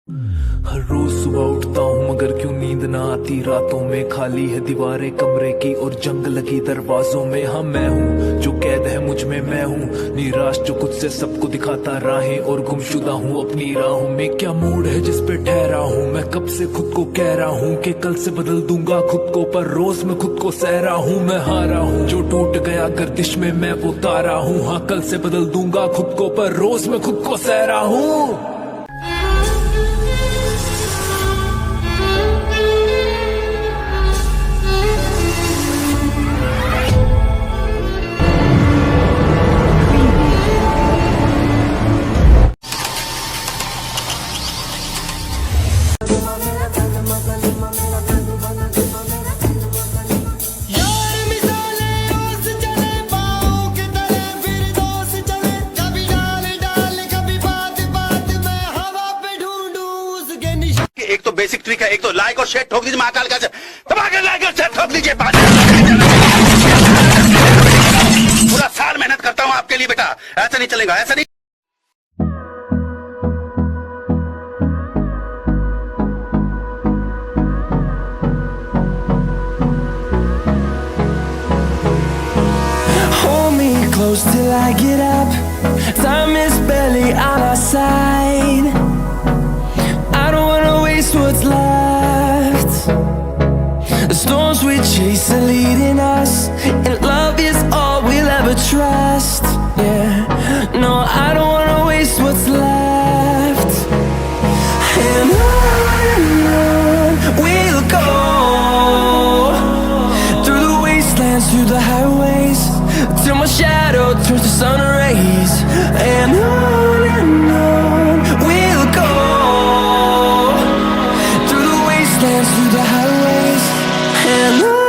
हर रोज सुबह उठता हूँ मगर क्यों नींद ना आती रातों में। खाली है दीवारें कमरे की और जंग लगी दरवाजों में। हाँ मैं हूँ जो कैद है मुझ में, मैं हूँ निराश जो खुद से सबको दिखाता राहें और गुमशुदा हूँ अपनी राहों में। क्या मूड है जिस पे ठहरा हूँ मैं, कब से खुद को कह रहा हूँ कि कल से बदल दूंगा खुद को, पर रोज मैं खुद को सह रहा हूँ। मैं हारा हूँ जो टूट गया गर्दिश में मैं वो तारा हूँ। हाँ कल से बदल दूंगा खुद को, पर रोज मैं खुद को सह रहा हूँ। एक तो बेसिक ट्रिक है, एक तो लाइक और शेयर ठोक दीजिए महाकाल का दबाकर लाइक और शेयर ठोक दीजिए। पूरा साल मेहनत करता हूँ आपके लिए बेटा, ऐसा नहीं चलेगा, ऐसा नहीं। Hold me close till I get up. Time is barely on our side. I don't wanna waste what's left. The storms we chase are leading us, and love is all we'll ever trust. Yeah, no, I don't wanna waste what's left. And on we'll go, through the wastelands, through the highways, till my shadow turns to sun rays. And on we'll go, through the wastelands, through the highways, and on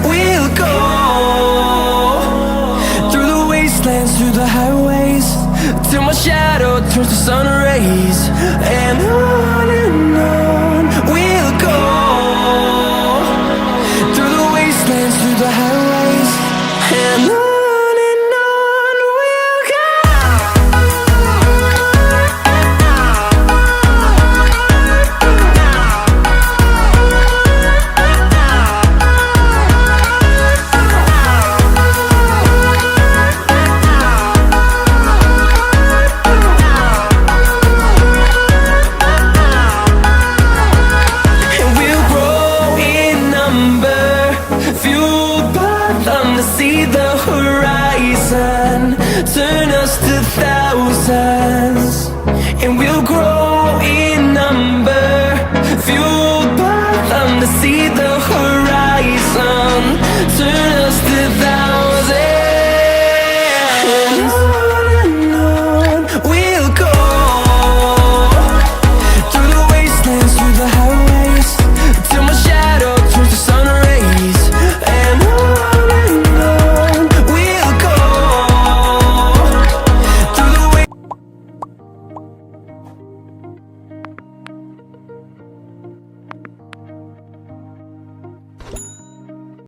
we'll go. Through the highways, till my shadow turns to sun rays. And on we'll go, through the wastelands, through the highways, and on we'll go. See the horizon, turn us to thousands, and we'll grow in number, fueled by them to see the horizon, turn us to thousands.